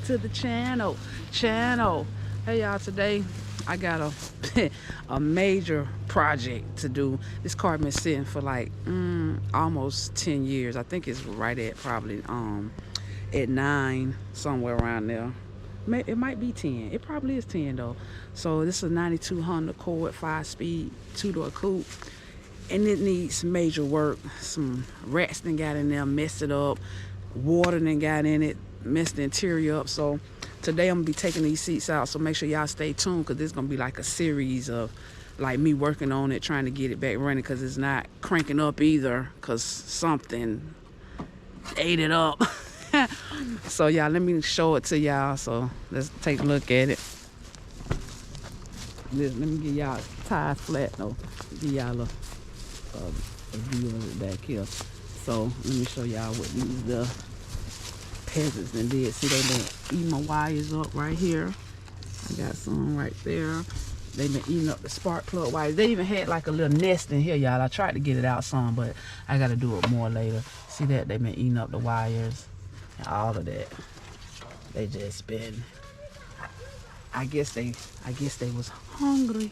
to the channel. Hey y'all, today I got a a major project to do. This car been sitting for like almost 10 years. I think it's right at probably at 9, somewhere around there. It might be 10. It probably is 10 though. So this is a 92 Honda Accord 5-speed 2-door coupe, and it needs major work. Some rats done got in there, messed it up. Water done got in it, messed the interior up. So today I'm gonna be taking these seats out, so make sure y'all stay tuned, because this is gonna be like a series of like me working on it, trying to get it back running, because it's not cranking up either, because something ate it up. So y'all, let me show it to y'all. So let's take a look at it. Let me get y'all tires flat though. Give y'all a view of it back here. So let me show y'all what these peasants done did. See, they been eating my wires up right here. I got some right there. They been eating up the spark plug wires. They even had like a little nest in here, y'all. I tried to get it out some, but I gotta do it more later. See that? They been eating up the wires and all of that. They just been, I guess they was hungry.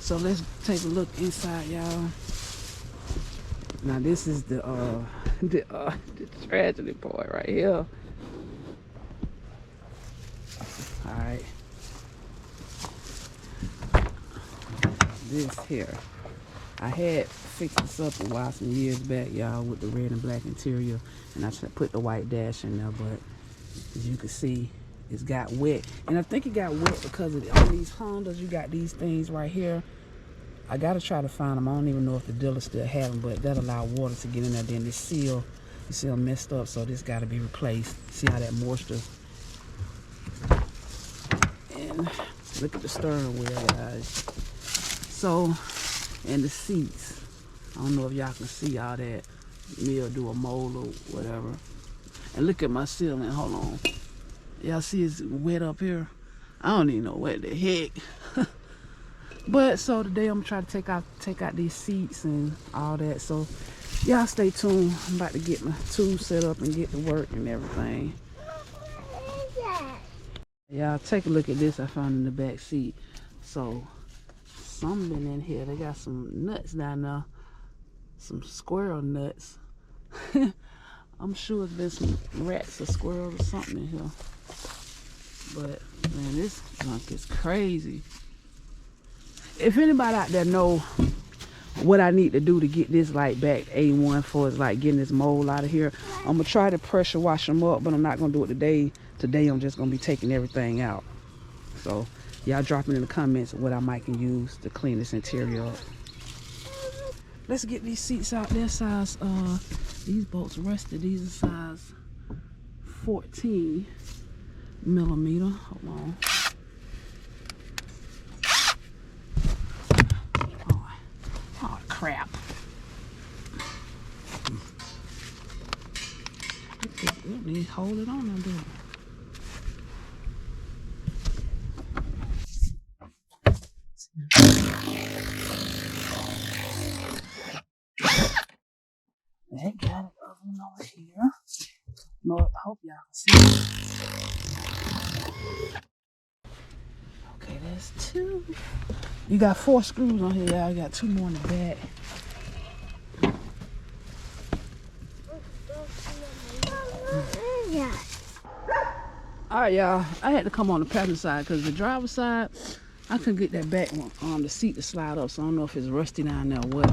So let's take a look inside, y'all. Now this is the tragedy part right here. All right. This here, I had fixed this up a while, some years back, y'all, with the red and black interior, and I put the white dash in there, but as you can see, it's got wet. And I think it got wet because of all these Hondas. You got these things right here. I gotta try to find them. I don't even know if the dealer still have them, but that allow water to get in there. Then this seal, you see, I'm messed up, so this gotta be replaced. See how that moisture. And look at the steering wheel, guys. So, and the seats. I don't know if y'all can see all that mildew or mold or whatever. And look at my ceiling. Hold on. Y'all see it's wet up here? I don't even know what the heck. But so today I'm trying to take out these seats and all that. So y'all stay tuned. I'm about to get my tools set up and get to work and everything. Y'all take a look at this I found in the back seat. So something in here. They got some nuts down there. Some squirrel nuts. I'm sure it's been some rats or squirrels or something in here. But man, this junk is crazy. If anybody out there know what I need to do to get this like back A1 for is like getting this mold out of here, I'm gonna try to pressure wash them up, but I'm not gonna do it today. Today I'm just gonna be taking everything out. So y'all drop it in the comments what I might can use to clean this interior up. Let's get these seats out. Their size, these bolts rusted. These are size 14 millimeter. Hold on. Oh crap. Let me hold it on and do it. That got it over here. No, I hope y'all can see it. Okay, that's 2. You got 4 screws on here, y'all. I got 2 more in the back. Alright, y'all. I had to come on the passenger side because the driver's side, I couldn't get that back one on the seat to slide up, so I don't know if it's rusty down there or what.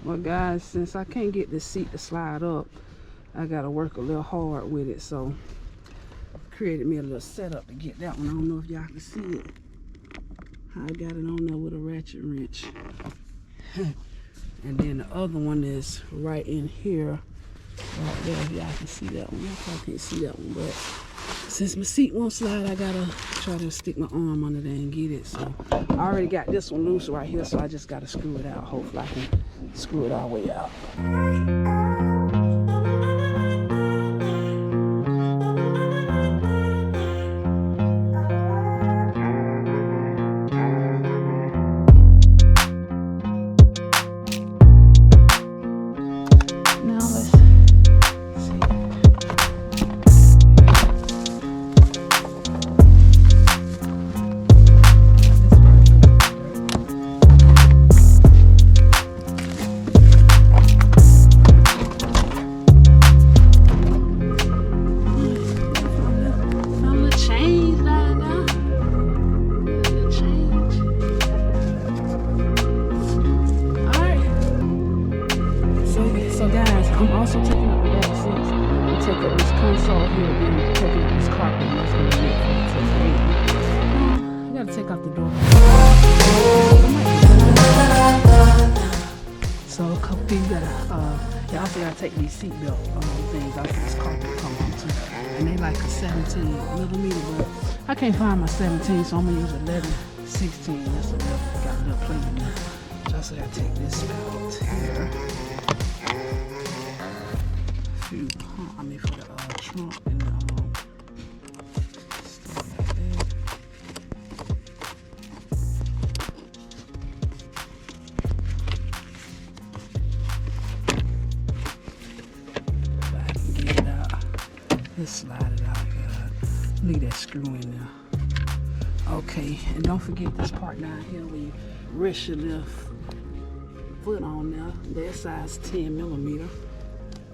Well guys, since I can't get this seat to slide up, I gotta work a little hard with it. So created me a little setup to get that one. I don't know if y'all can see it. I got it on there with a ratchet wrench. And then the other one is right in here. Right there, if y'all can see that one. Y'all probably can't see that one, but since my seat won't slide, I gotta try to stick my arm under there and get it. So I already got this one loose right here, so I just gotta screw it out. Hopefully I can screw it all the way out. Take these seatbelt things out this carpet come on too, and they like a 17mm, but I can't find my 17, so I'm gonna use 11, 16. That's enough. Got a little plate in there. Just gotta take this out here. I mean for the trunk and the stuff like that. Just slide it out, God. Leave that screw in there. Okay, and don't forget this part down here where you rest your left foot on there. That size 10mm.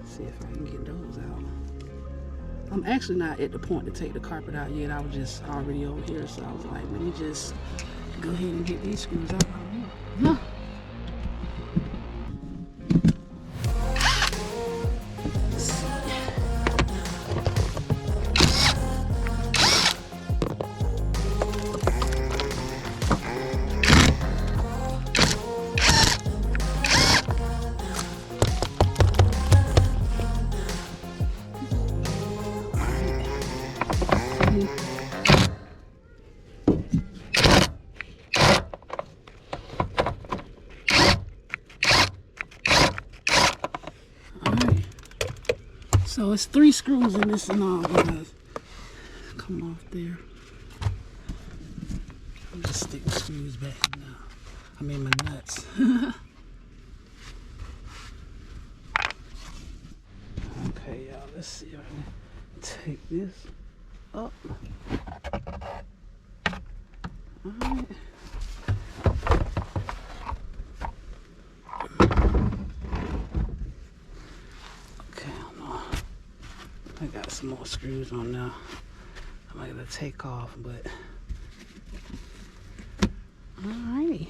See if I can get those out. I'm actually not at the point to take the carpet out yet. I was just already over here, so I was like, let me just go ahead and get these screws out. Huh. So it's 3 screws in this and all, guys. Come off there. I'll just stick the screws back in now. I mean my nuts. Okay, y'all, let's see if I can take this up. Alright. I got some more screws on now. I'm gonna take off, but alrighty.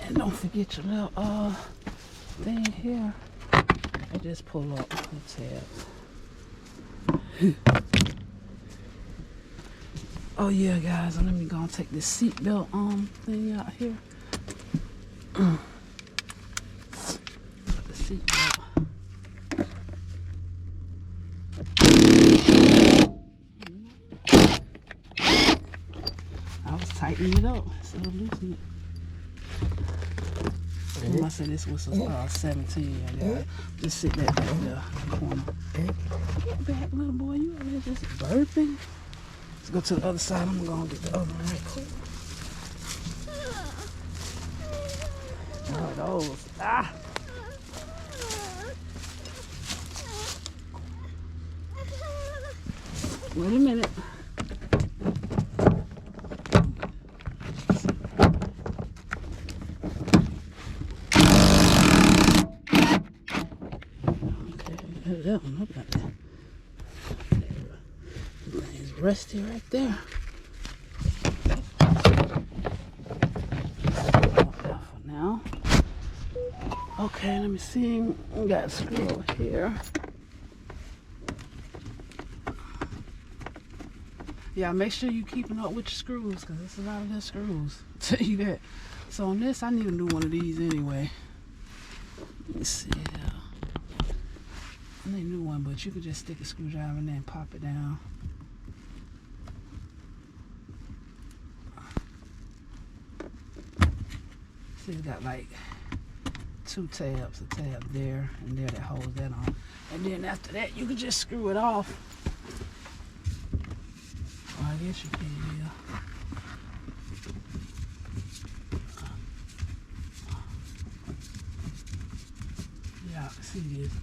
And don't forget your little thing here. I just pull up the tabs. Oh yeah, guys, let me go and take this seatbelt thing out here. Put the seatbelt. Tighten it up instead of loosening it. I said this was 17. I gotta just sit that back there in the corner. Get back, little boy. You over there just burping. Let's go to the other side. I'm gonna get the other one right quick. Oh, those. Ah! Wait a minute. That one up like that. It's rusty right there. For now. Okay, let me see. We got a screw over here. Yeah, make sure you keeping up with your screws, because it's a lot of the screws. Tell you that. So on this, I need a new one of these anyway. Let me see. I need a new one, but you could just stick a screwdriver in there and pop it down. See, it's got like 2 tabs, a tab there and there that holds that on. And then after that, you can just screw it off. Or I guess you can, yeah. Yeah, I can see this.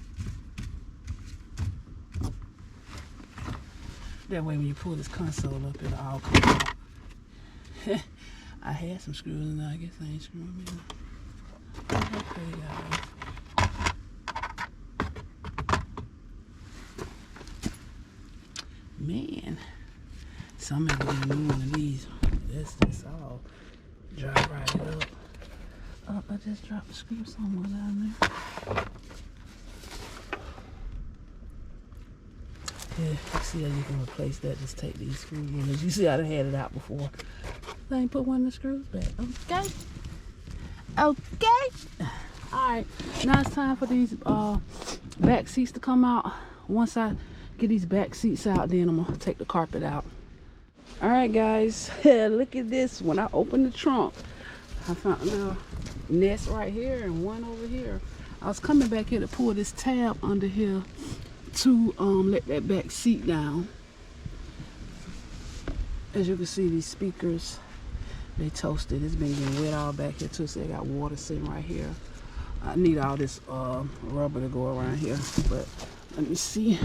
That way when you pull this console up, it'll all come out. I had some screws in there, I guess I ain't screwing them in. Okay, guys. Man, so I'm gonna get a new one of these. This all dry right up. Oh, I just dropped the screw somewhere down there. Yeah, you see how you can replace that. Just take these screws in. You see how they had it out before. I ain't put one of the screws back. Okay. Okay. Alright. Now it's time for these back seats to come out. Once I get these back seats out, then I'm gonna take the carpet out. Alright guys. Look at this. When I opened the trunk, I found a little nest right here and one over here. I was coming back here to pull this tab under here to let that back seat down. As you can see, these speakers, they toasted. It's been getting wet all back here too, so they got water sitting right here. I need all this rubber to go around here, but let me see if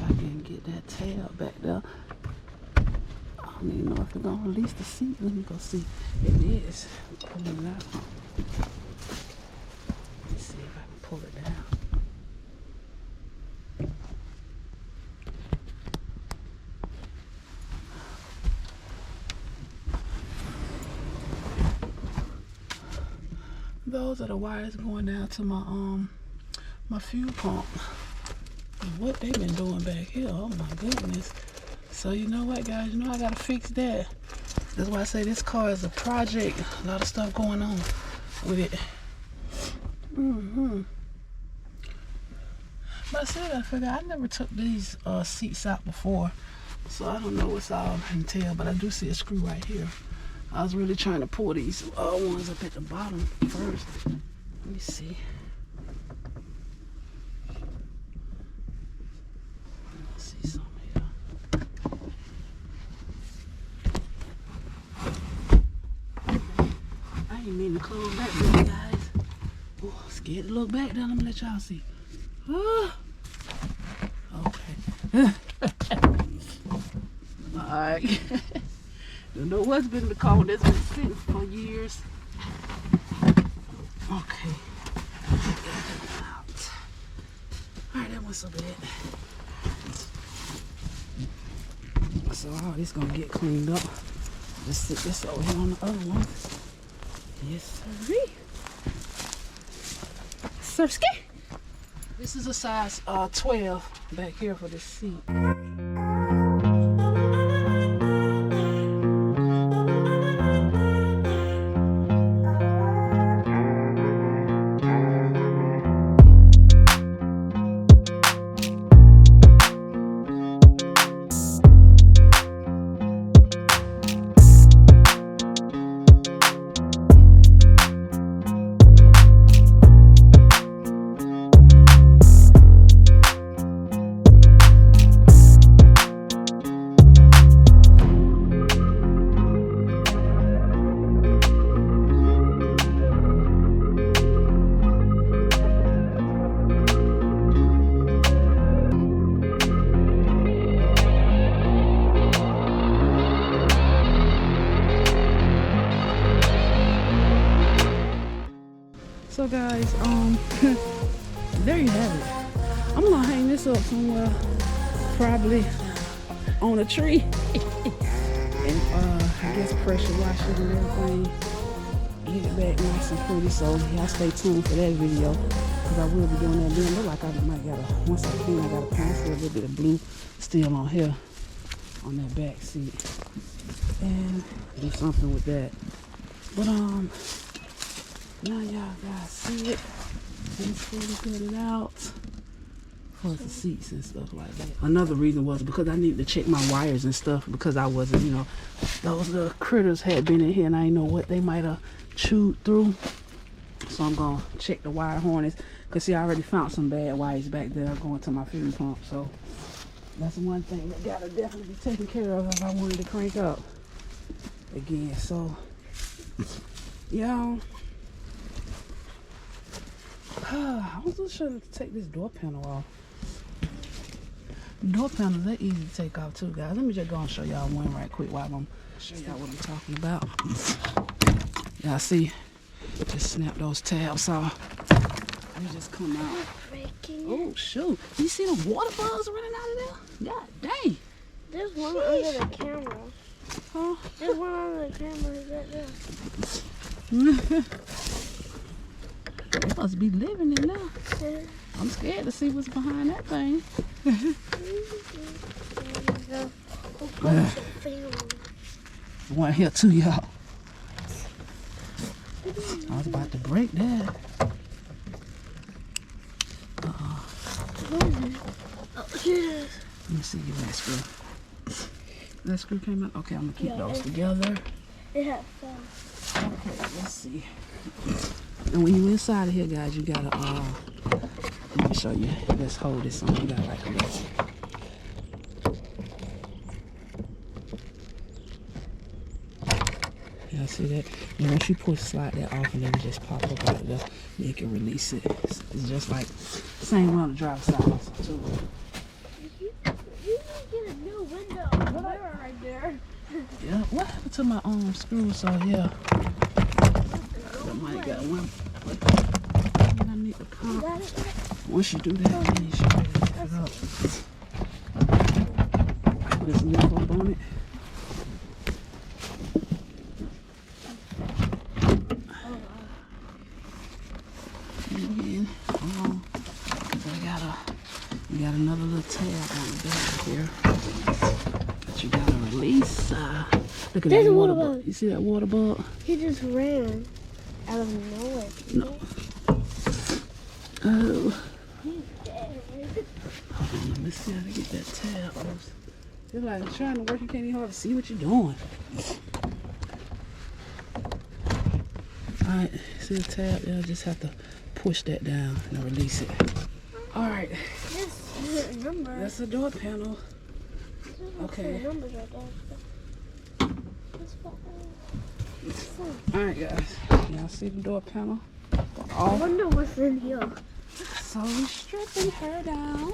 I can get that tab back there. I don't even know if it's gonna release the seat. Let me go see. It is. Pull it out. Let's see if I can pull it down. Those are the wires going down to my my fuel pump. And what they've been doing back here, oh my goodness. So you know what, guys, you know I gotta fix that. That's why I say this car is a project. A lot of stuff going on with it. But I still gotta figure out, I never took these seats out before, so I don't know what's all entailed, but I do see a screw right here. I was really trying to pull these ones up at the bottom first. Let me see. Let's see some here. I ain't mean to close that door, guys. Oh, scared to look back there. Let me let y'all see. Oh. Okay. All right. Don't know what's been in the car that's been sitting for years. Okay. Out. Alright, that wasn't so bad. So all this gonna get cleaned up. Just sit this over here on the other one. Yes, sirree. Sirski. This is a size 12 back here for this seat. So guys, there you have it. I'm gonna hang this up somewhere, probably on a tree, and I guess pressure wash it and everything. Get it back nice and pretty. So y'all stay tuned for that video, because I will be doing that. Then look like I might gotta, once I clean, I gotta pass a little bit of blue still on here on that back seat and do something with that. But now y'all guys see it. Let's get it out for the seats and stuff like that. Another reason was because I needed to check my wires and stuff because I wasn't, you know, those little critters had been in here and I didn't know what they might have chewed through. So I'm gonna check the wire harness because see, I already found some bad wires back there going to my fuel pump. So that's one thing that gotta definitely be taken care of if I wanted to crank up again. So y'all, I was just trying to take this door panel off. Door panels, they're easy to take off too, guys. Let me just go and show y'all one right quick while I'm show y'all what I'm talking about. Y'all see, just snap those tabs off. They just come out. Oh shoot! You see the water bugs running out of there? God dang! There's one under the camera. Huh? There's one under the camera right there. They must be living in there. I'm scared to see what's behind that thing. One here too, y'all. I was about to break that. Oh, yes. Let me see your last screw. That screw came out? Okay, I'm gonna keep those together. It has some. Okay, let's see. And when you're inside of here, guys, you gotta let me show you. Let's hold this on. You gotta like this. Y'all see that? And once you push slide that off and then it just pop up like that, you can release it. It's just like the same way on the driver's side also too. You need to get a new window. Mirror right there. Yeah, what happened to my screw? So yeah. I might got one. I need to pump. Once you do that, then you should be able to pick it up. Put this lip up on it. And you got another little tab on the back here. But you gotta release. Look at that water bug. You see that water bug? He just ran out of nowhere. No. Oh. Hold on, let me see how to get that tab loose. You're like trying to work, you can't even hardly see what you're doing. Alright, see the tab? You'll just have to push that down and release it. Alright. This number. That's the door panel. Okay. Alright, guys. Y'all see the door panel? I wonder what's in here. So we're stripping her down.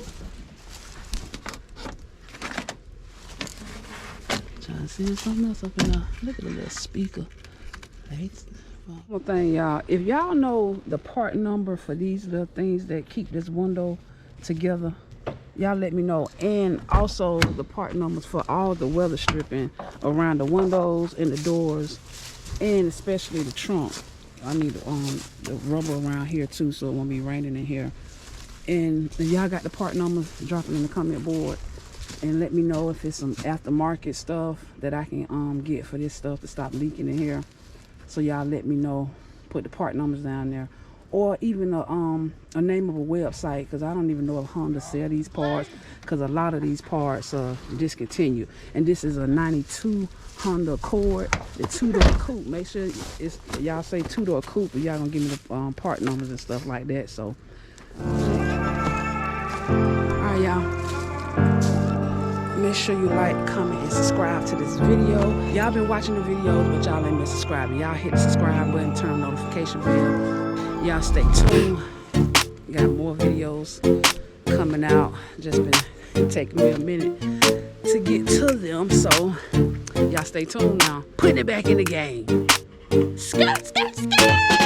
Trying to see if something else up in there. Look at the little speaker. One more thing, y'all. If y'all know the part number for these little things that keep this window together, y'all let me know. And also the part numbers for all the weather stripping around the windows and the doors, and especially the trunk. I need the rubber around here too, so it won't be raining in here. And if y'all got the part numbers, drop it in the comment board and let me know if it's some aftermarket stuff that I can get for this stuff to stop leaking in here. So y'all let me know. Put the part numbers down there, or even a name of a website, because I don't even know if Honda sell these parts, because a lot of these parts are discontinued. And this is a 92 Honda Accord, the two-door coupe. Make sure it's y'all say two-door coupe, and y'all gonna give me the part numbers and stuff like that. So alright, y'all, make sure you like, comment, and subscribe to this video. Y'all been watching the videos, but y'all ain't been subscribing. Y'all hit the subscribe button, turn notification bell. Y'all stay tuned. Got more videos coming out. Just been taking me a minute to get to them, so y'all stay tuned now. Putting it back in the game. Skirt, skirt, skirt.